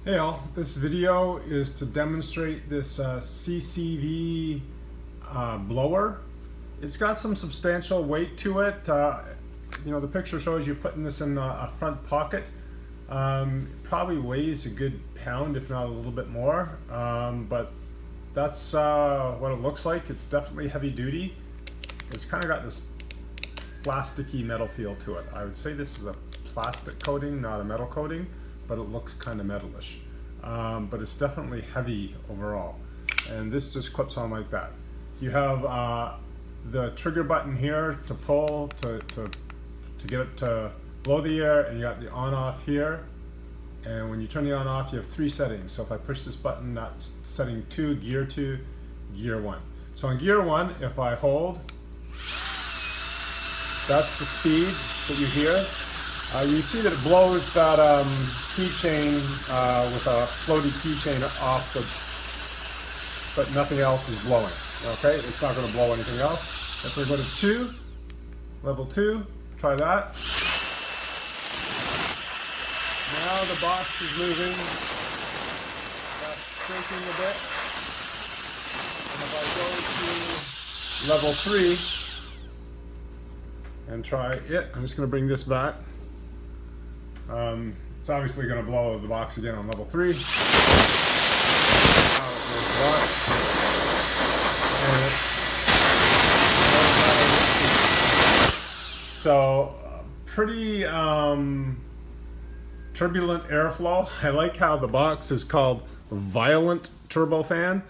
Hey all, this video is to demonstrate this CCV blower. It's got some substantial weight to it. The picture shows you putting this in a front pocket. It probably weighs a good pound, if not a little bit more. But that's what it looks like. It's definitely heavy duty. It's kind of got this plasticky metal feel to it. I would say this is a plastic coating, not a metal coating, but it looks kind of metalish. But it's definitely heavy overall. And this just clips on like that. You have the trigger button here to pull, to get it to blow the air, and you got the on off here. And when you turn the on off, you have 3 settings. So if I push this button, that's setting 2, gear 1. So on gear 1, if I hold, that's the speed that you hear. You see that it blows that keychain with a floaty keychain off but nothing else is blowing. Okay, it's not going to blow anything else. If we go to 2, level 2, try that. Now the box is moving. That's shaking a bit. And if I go to level 3, and try it. I'm just going to bring this back. It's obviously going to blow the box again on level 3. So pretty turbulent airflow. I like how the box is called Violent Turbofan.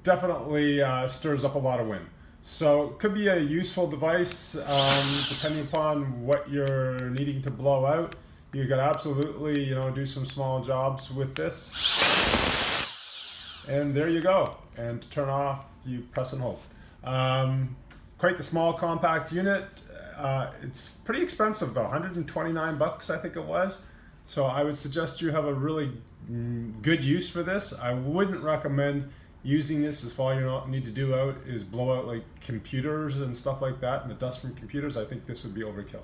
Definitely stirs up a lot of wind. So it could be a useful device depending upon what you're needing to blow out. You could absolutely, do some small jobs with this. And there you go. And to turn off, you press and hold. Quite the small compact unit. It's pretty expensive though, 129 bucks I think it was. So I would suggest you have a really good use for this. I wouldn't recommend using this if all you need to do out is blow out like computers and stuff like that, and the dust from computers. I think this would be overkill.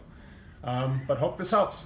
But hope this helps.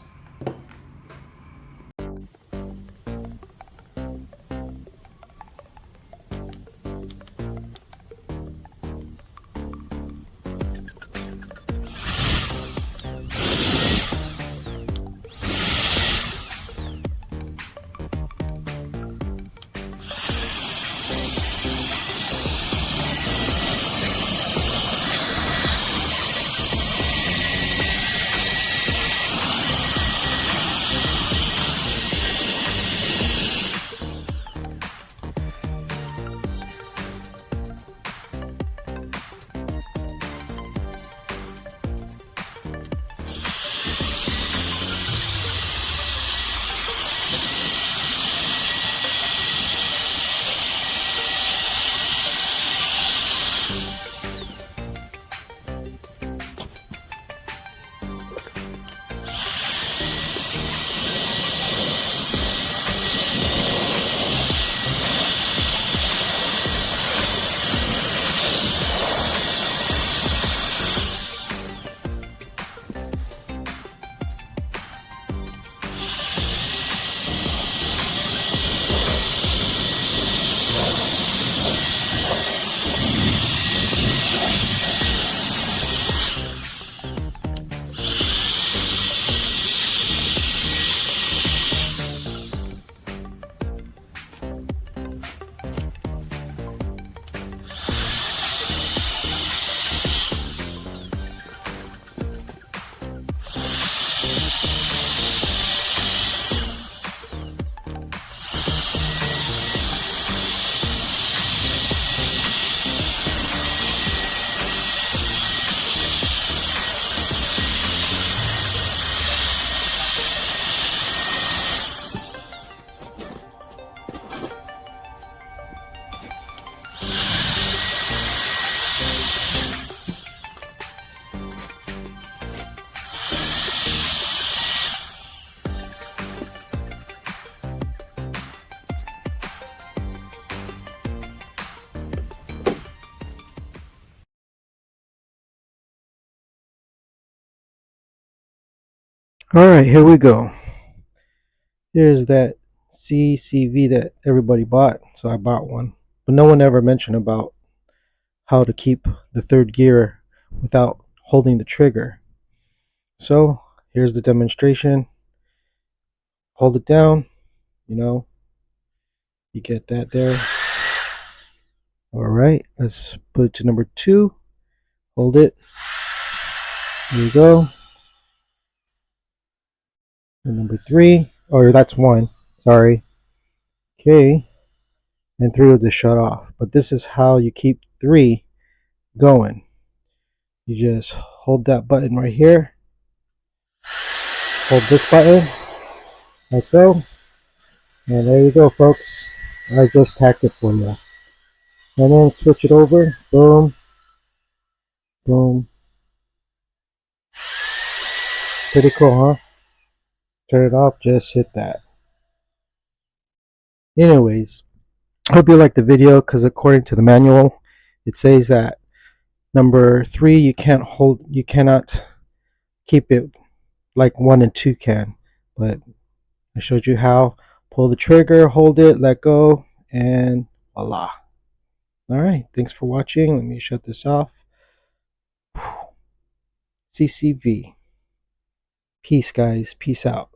All right, here we go. There's that CCV that everybody bought, so I bought one. But no one ever mentioned about how to keep the third gear without holding the trigger. So here's the demonstration. Hold it down, you get that there. Alright, let's put it to number 2. Hold it. There you go. And number 3, or that's 1, sorry. Okay, and 3 will just shut off. But this is how you keep 3 going. You just hold that button right here. Hold this button, like so. And there you go, folks. I just hacked it for you. And then switch it over. Boom. Boom. Pretty cool, huh? Turn it off, just hit that. Anyways, hope you liked the video, because according to the manual, it says that number 3 you cannot keep it like 1 and 2 can. But I showed you how. Pull the trigger, hold it, let go, and voila. Alright, thanks for watching. Let me shut this off. CCV. Peace, guys. Peace out.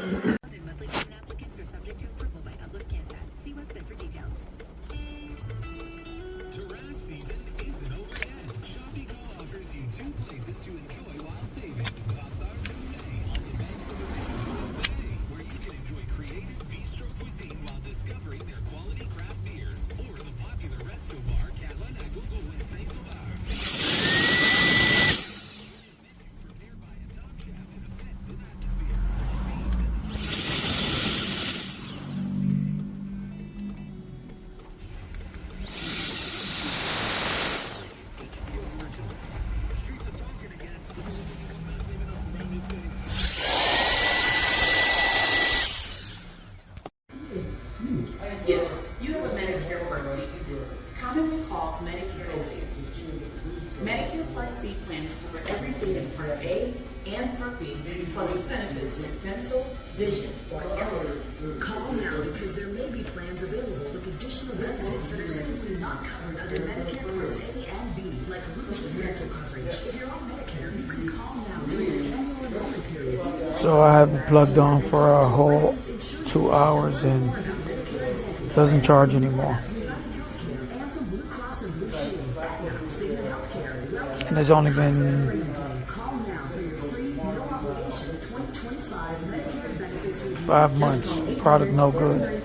Monthly payment applicants are subject to approval by Uplift Canada. See website for details. Terrace season isn't over yet. ShopEco offers you 2 places to enjoy while saving. Passage de May on the banks of the Rechargeable Bay, where you can enjoy creative bistro cuisine while discovering their quality craft beers, or the popular resto bar Catalan à Gogo in Saint-Sauveur. Prepared by a top chef in a festive atmosphere. Yes, you have a Medicare Part C, commonly called Medicare Advantage. Medicare Part C plans cover everything in Part A and Part B, plus benefits like dental, vision, or health. Call now because there may be plans available with additional benefits that are simply not covered under Medicare Parts A and B, like routine dental coverage. If you're on Medicare, you can call now during the annual enrollment period. So I have it plugged on for a whole 2 hours and doesn't charge anymore. And it's only been 5 months. Product no good.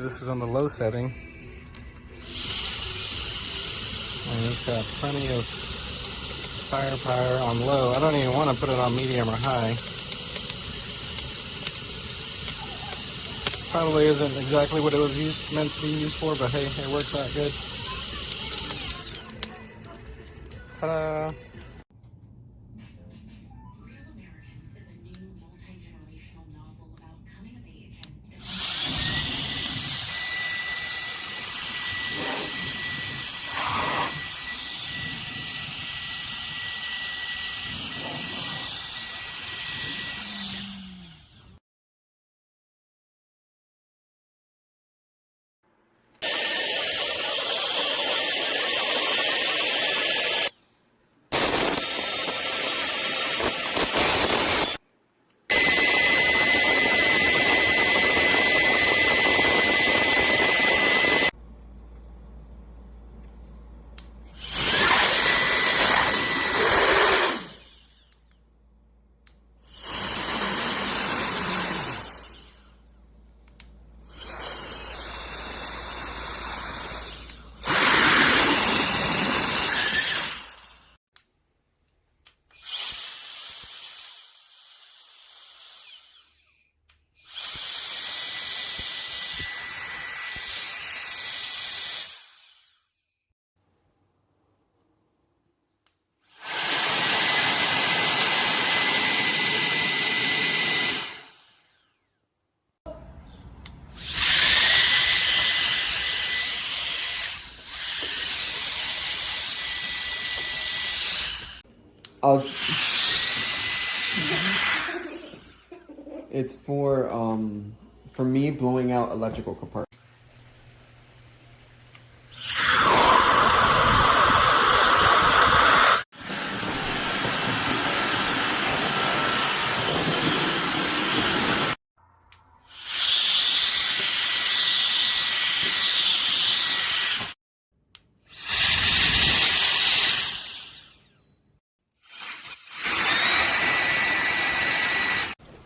this is on the low setting. And it's got plenty of firepower on low. I don't even want to put it on medium or high. Probably isn't exactly what it was meant to be used for, but hey, it works out good. Ta-da! Real Americans is a new multi-generational novel about coming of age and It's for me blowing out electrical compartments.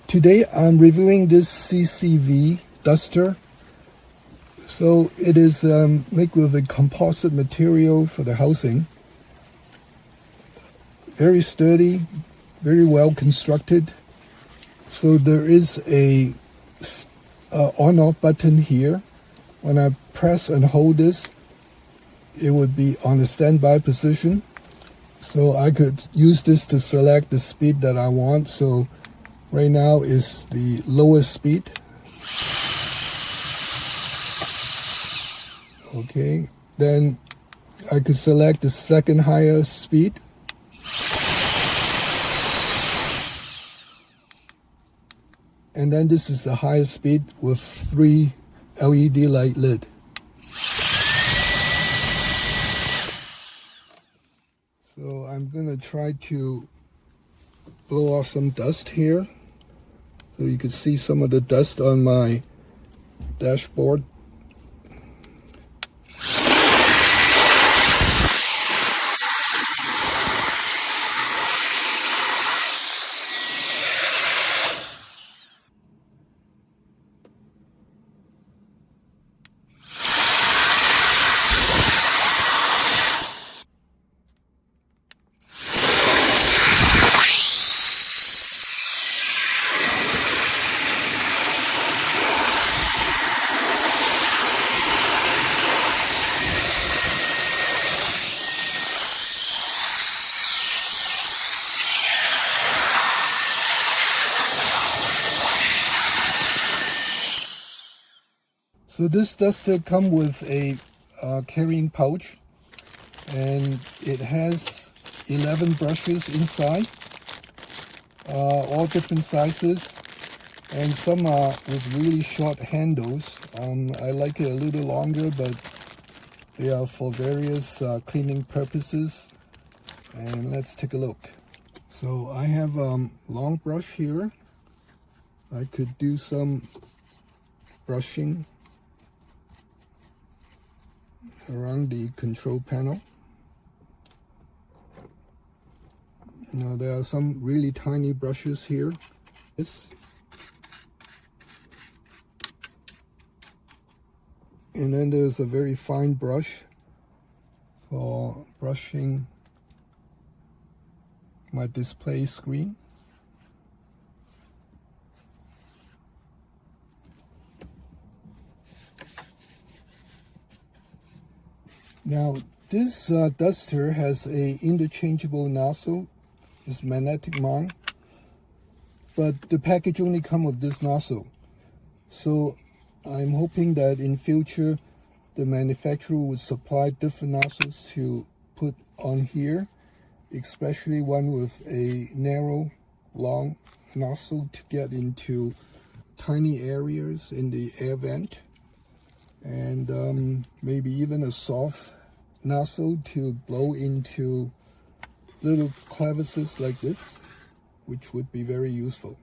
Today I'm reviewing this CCV duster. So it is made with a composite material for the housing. Very sturdy, very well constructed. So there is a on-off button here. When I press and hold this, it would be on the standby position. So I could use this to select the speed that I want. So right now is the lowest speed. Okay, then I could select the second highest speed. And then this is the highest speed with 3 LED light lid. So I'm gonna try to blow off some dust here. So you can see some of the dust on my dashboard. So this duster comes with a carrying pouch, and it has 11 brushes inside, all different sizes, and some are with really short handles. I like it a little longer, but they are for various cleaning purposes. And let's take a look. So I have a long brush here. I could do some brushing around the control panel. Now there are some really tiny brushes here. This. And then there's a very fine brush for brushing my display screen. Now this duster has a interchangeable nozzle. It's magnetic mount, but the package only comes with this nozzle. So I'm hoping that in future the manufacturer would supply different nozzles to put on here, especially one with a narrow, long nozzle to get into tiny areas in the air vent, and maybe even a soft nozzle to blow into little crevices like this, which would be very useful.